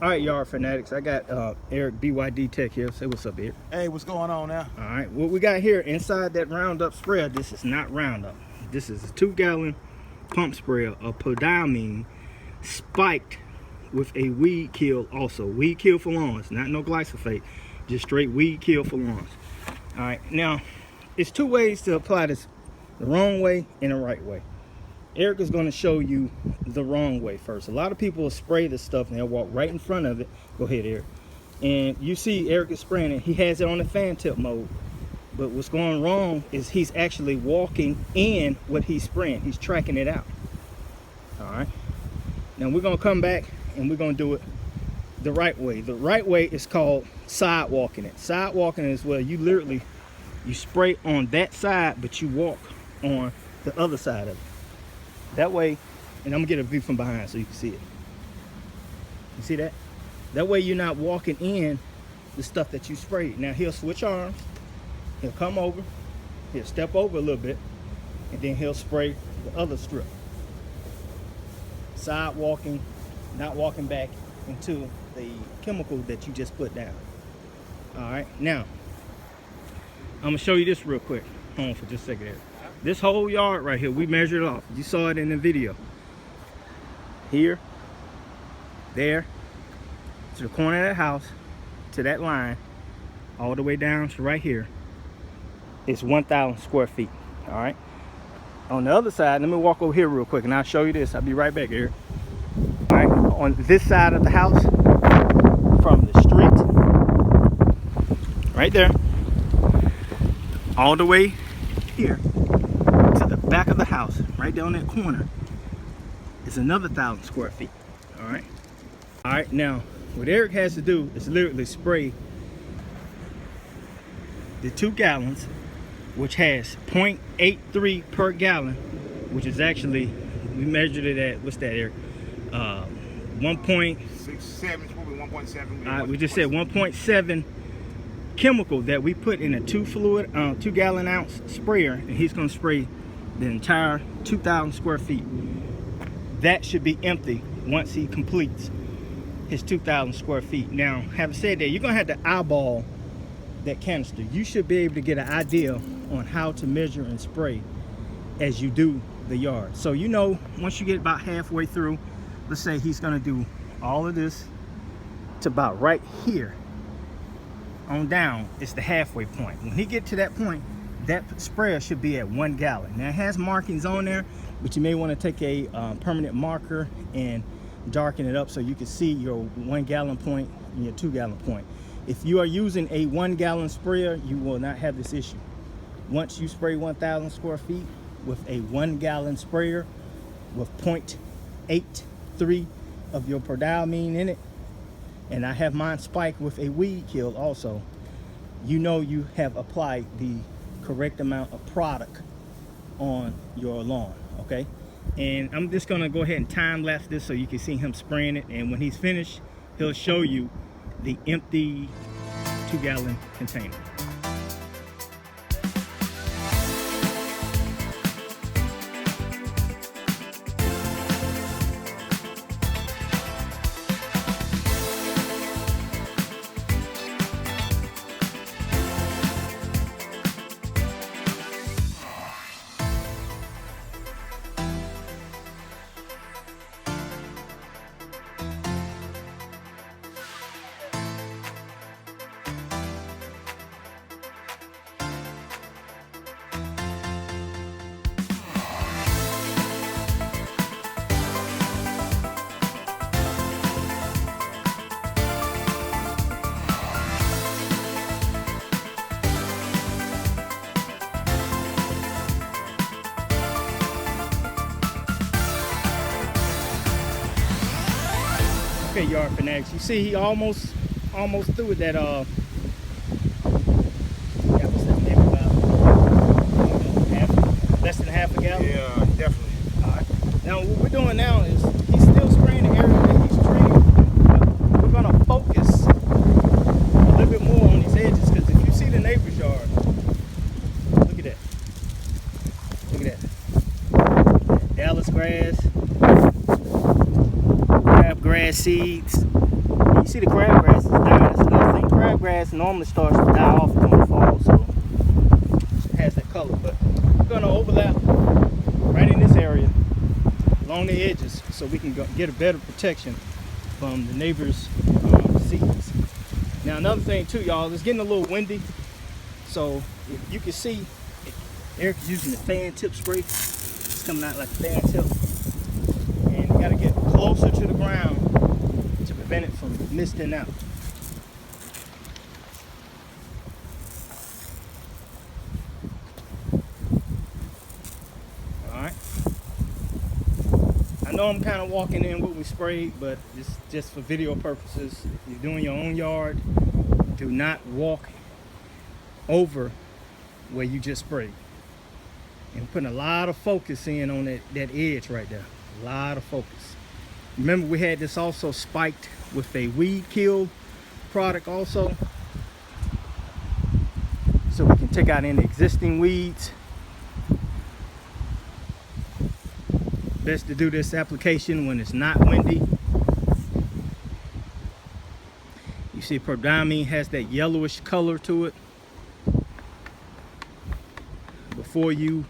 All right, yard fanatics. I got Eric BYD Tech here. Say what's up, Eric. Hey, what's going on now? All right, what we got here inside that Roundup sprayer, this is not Roundup. This is a 2-gallon pump sprayer of prodiamine spiked with a weed kill also. Weed kill for lawns, not no glyphosate, just straight weed kill for lawns. All right, now, it's 2 ways to apply this, the wrong way and the right way. Eric is going to show you the wrong way first. A lot of people will spray this stuff and they'll walk right in front of it. Go ahead, Eric. And you see Eric is spraying it. He has it on the fan tip mode. But what's going wrong is he's actually walking in what he's spraying. He's tracking it out. All right. Now we're going to come back and we're going to do it the right way. The right way is called sidewalking it. Sidewalking is where you literally, you spray on that side, but you walk on the other side of it. That way, and I'm gonna get a view from behind so you can see it. You see that? That way you're not walking in the stuff that you sprayed. Now he'll switch arms, he'll come over, he'll step over a little bit, and then he'll spray the other strip. Side walking, not walking back into the chemical that you just put down. All right, now, I'm gonna show you this real quick. Hold on for just a second here. This whole yard right here, we measured off. You saw it in the video. Here, there, to the corner of that house, to that line, all the way down to right here, is 1,000 square feet. All right. On the other side, let me walk over here real quick and I'll show you this. I'll be right back here. All right. On this side of the house, from the street, right there, all the way here, back of the house, right down that corner, is another 1,000 square feet. All right, now what Eric has to do is literally spray the 2 gallons, which has 0.83 per gallon, which is actually, we measured it at, what's that, Eric? 1.67, probably 1.7. We just said 1.7 chemical that we put in a 2 gallon ounce sprayer, and he's going to spray the entire 2,000 square feet. That should be empty once he completes his 2,000 square feet. Now, having said that, you're gonna have to eyeball that canister. You should be able to get an idea on how to measure and spray as you do the yard. So you know, once you get about halfway through, let's say he's gonna do all of this to about right here on down, it's the halfway point. When he get to that point, that sprayer should be at 1 gallon. Now it has markings on there, but you may want to take a permanent marker and darken it up so you can see your 1 gallon point and your 2 gallon point. If you are using a 1 gallon sprayer, you will not have this issue. Once you spray 1,000 square feet with a 1 gallon sprayer with 0.83 of your prodiamine in it, and I have mine spiked with a weed kill also, you know you have applied the correct amount of product on your lawn. Okay, and I'm just gonna go ahead and time lapse this so you can see him spraying it, and when he's finished he'll show you the empty 2 gallon container. Okay, yard fanatics, you see he almost through with that what's that name about? Less than half a gallon? Yeah, definitely. All right. Now what we're doing now is he's still spraying the area that he's treating, but we're gonna focus a little bit more on these edges, because if you see the neighbor's yard, look at that. Look at that. Dallas grass, crabgrass seeds. you see the crabgrass is dying. That's another thing. Crabgrass normally starts to die off in the fall, so it has that color. But we're gonna overlap right in this area along the edges so we can get a better protection from the neighbors' seeds. Now another thing too, y'all, it's getting a little windy, so if you can see Eric's using the fan tip spray. It's coming out like a fan tip, and you got to get closer to the ground to prevent it from misting out. Alright. I know I'm kind of walking in what we sprayed, but it's just for video purposes. If you're doing your own yard, do not walk over where you just sprayed. And putting a lot of focus in on that edge right there. A lot of focus. Remember, we had this also spiked with a weed kill product also, so we can take out any existing weeds. Best to do this application when it's not windy. You see prodiamine has that yellowish color to it. Before you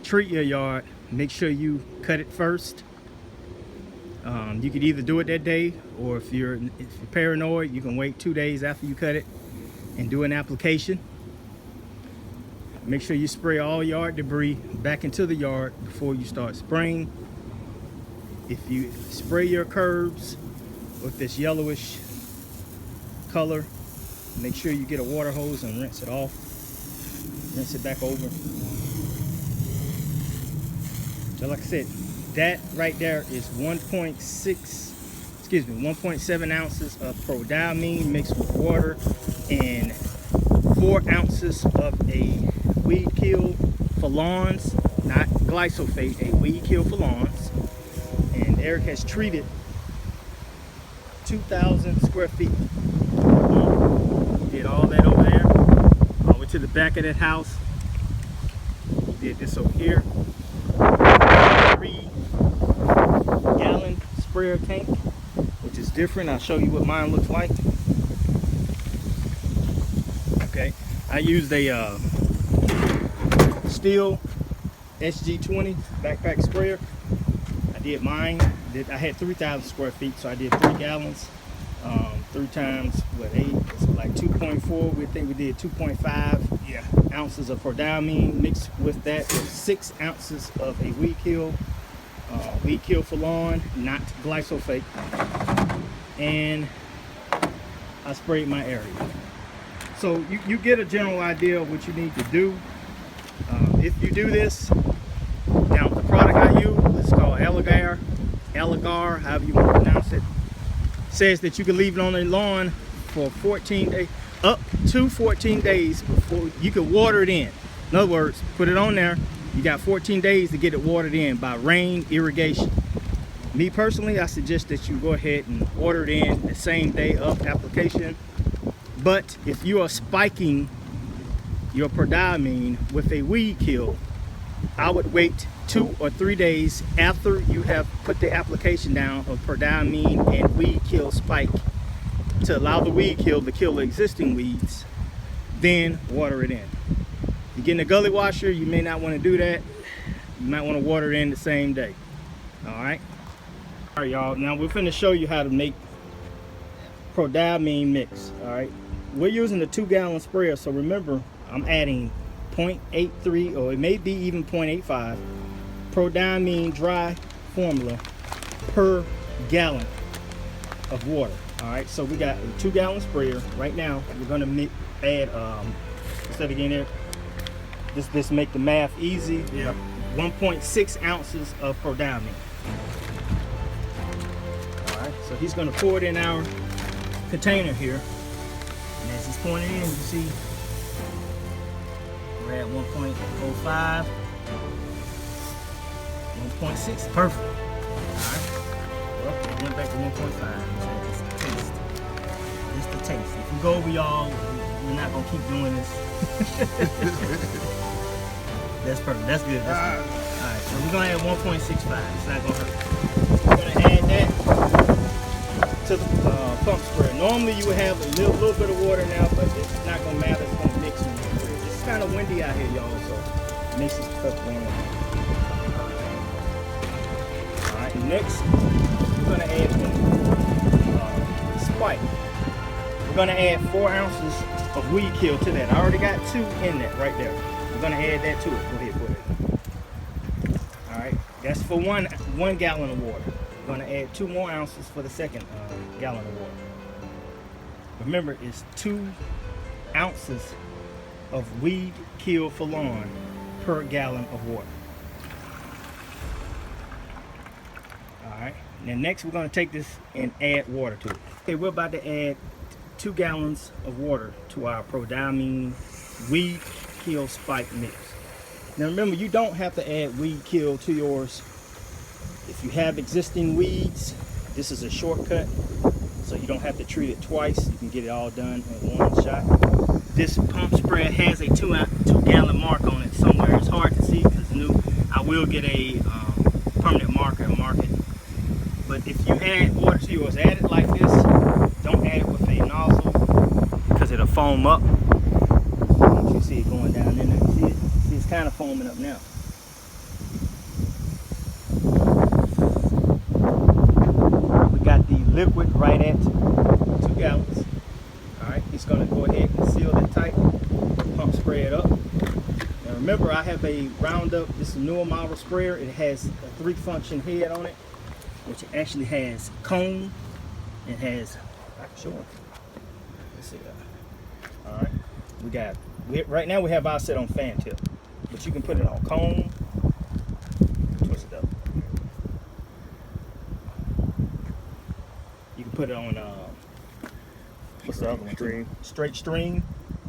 treat your yard, make sure you cut it first. You could either do it that day, or if you're paranoid, you can wait 2 days after you cut it and do an application. Make sure you spray all yard debris back into the yard before you start spraying. If you spray your curbs with this yellowish color, make sure you get a water hose and rinse it off. Rinse it back over. So like I said, that right there is 1.7 ounces of prodiamine mixed with water and 4 ounces of a weed kill for lawns, not glyphosate, a weed kill for lawns. And Eric has treated 2,000 square feet. Did all that over there, all the way to the back of that house. Did this over here. 3-gallon sprayer tank, which is different. I'll show you what mine looks like. Okay, I used a Steel SG20 backpack sprayer. I did mine. I had 3,000 square feet, so I did 3 gallons. 3 times what, 8? It's like 2.4. We think we did 2.5 ounces of prodiamine mixed with that with 6 ounces of a weed kill for lawn, not glyphosate. And I sprayed my area. So you get a general idea of what you need to do. If you do this, now the product I use is called Aligar, however you want to pronounce it. Says that you can leave it on the lawn for 14 days, up to 14 days before you can water it in. In other words, put it on there. You got 14 days to get it watered in by rain irrigation. Me personally, I suggest that you go ahead and water it in the same day of application. But if you are spiking your prodiamine with a weed kill, I would wait 2 or 3 days after you have put the application down of prodiamine and weed kill spike to allow the weed kill to kill the existing weeds, then water it in. If you're getting a gully washer, you may not want to do that. You might want to water it in the same day. Alright, y'all, now we're finna show you how to make prodiamine mix. Alright, we're using the 2-gallon sprayer, so remember, I'm adding 0.83, or it may be even 0.85 prodiamine dry formula per gallon of water. All right, so we got a 2-gallon sprayer. Right now we're gonna add instead of getting there, this make the math easy. 1.6 ounces of prodiamine. All right, so he's gonna pour it in our container here, and as he's pouring it in, you see we're at 1.05, 1.6, perfect. All right, well, we went back to 1.5. Just the taste. Just the taste. If we go over, y'all, we're not gonna keep doing this. That's perfect. That's good. That's good. All right, so we're gonna add 1.65. It's not gonna hurt. We're gonna add that to the pump sprayer. Normally you would have a little bit of water now, but it's not gonna matter. It's gonna mix when you spray. It's kind of windy out here, y'all, so it makes this stuff going on. All right, next we're gonna add spike. We're gonna add 4 ounces of weed kill to that. I already got 2 in that right there. We're gonna add that to it. Go ahead, put it. All right, that's for one gallon of water. We're gonna add 2 more ounces for the second gallon of water. Remember, it's 2 ounces of weed kill for lawn per gallon of water. All right, now next we're gonna take this and add water to it. Okay, we're about to add 2 gallons of water to our prodiamine weed kill spike mix. Now remember, you don't have to add weed kill to yours. If you have existing weeds, this is a shortcut, so you don't have to treat it twice. You can get it all done in one shot. This pump sprayer has a 2 gallon mark on it somewhere. It's hard to see because it's new. I will get a permanent marker and mark it. But if you add water to yours, add it like this. Don't add it with a nozzle because it'll foam up. You see it going down in there. See it? See, it's kind of foaming up now. We got the liquid right at 2 gallons. All right, it's going to go ahead and seal it tight. Pump spray it up. Now remember, I have a Roundup. This is a newer model sprayer. It has a 3-function head on it, which actually has cone. It has, I can show it. Let's see that. All right, right now we have ours set on fan tip, but you can put it on cone. Twist it up. You can put it on what's the other one? Stream. Straight stream,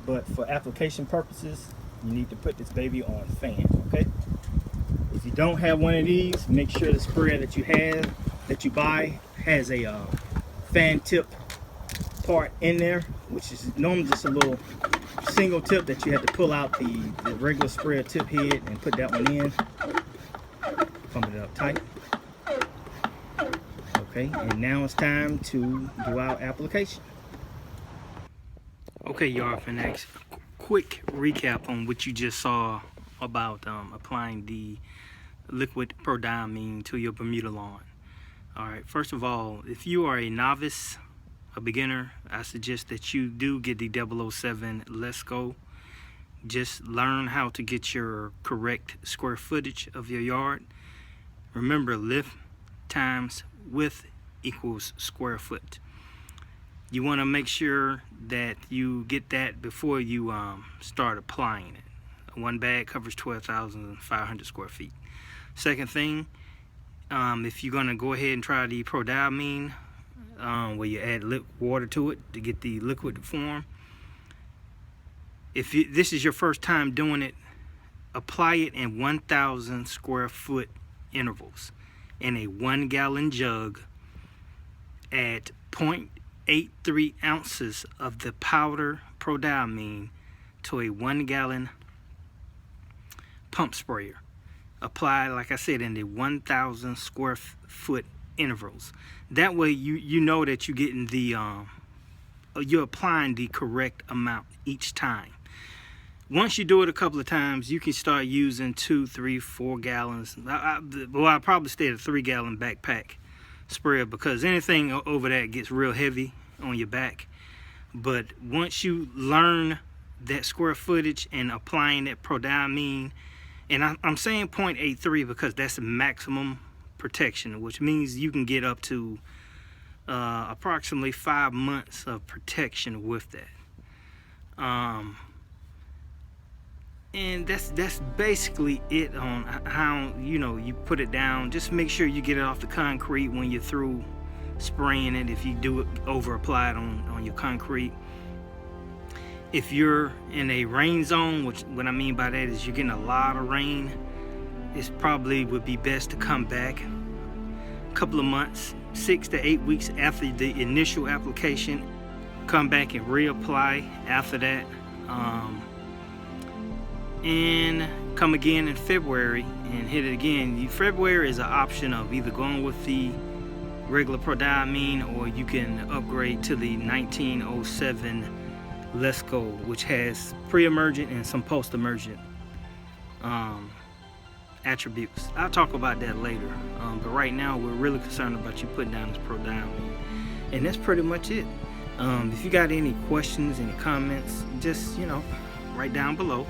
but for application purposes, you need to put this baby on fan. Okay. If you don't have one of these, make sure the sprayer that you buy has a fan tip part in there, which is normally just a little single tip that you have to pull out the regular sprayer tip head and put that one in. Pump it up tight. Okay, and now it's time to do our application. Okay, y'all, for next quick recap on what you just saw about applying the liquid prodiamine to your Bermuda lawn. All right, first of all, if you are a novice, a beginner, I suggest that you do get the 007 Let's Go. Just learn how to get your correct square footage of your yard. Remember, lift times width equals square foot. You want to make sure that you get that before you start applying it. 1 bag covers 12,500 square feet. Second thing, if you're going to go ahead and try the prodiamine, where you add water to it to get the liquid form, if this is your first time doing it, apply it in 1,000 square foot intervals in a 1 gallon jug at 0.83 ounces of the powder prodiamine to a 1 gallon pump sprayer. Apply, like I said, in the 1,000 square foot intervals. That way you know that you're getting the you're applying the correct amount each time. Once you do it a couple of times, you can start using 2, 3, 4 gallons. I'll probably stay at a 3 gallon backpack sprayer, because anything over that gets real heavy on your back. But once you learn that square footage and applying that prodiamine, and I'm saying 0.83 because that's the maximum protection, which means you can get up to approximately 5 months of protection with that. And that's basically it on how you put it down. Just make sure you get it off the concrete when you're through spraying it, if you do it over applied on your concrete. If you're in a rain zone, which what I mean by that is you're getting a lot of rain, it probably would be best to come back a couple of months, 6 to 8 weeks after the initial application. Come back and reapply after that, and come again in February and hit it again. February is an option of either going with the regular prodiamine, or you can upgrade to the 1907 Let's Go, which has pre-emergent and some post-emergent attributes. I'll talk about that later, but right now we're really concerned about you putting down this prodiamine, and that's pretty much it. If you got any questions, any comments, just write down below.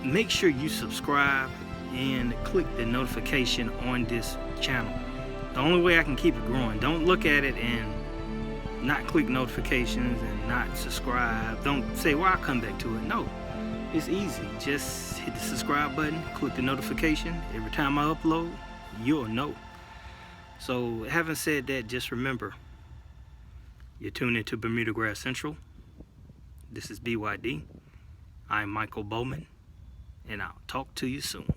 Make sure you subscribe and click the notification on this channel. The only way I can keep it growing. Don't look at it and not click notifications and not subscribe. Don't say, well, I'll come back to it. No, it's easy. Just hit the subscribe button, click the notification. Every time I upload, you'll know. So having said that, just remember, you're tuned into Bermuda Grass Central. This is BYD. I'm Michael Bowman, and I'll talk to you soon.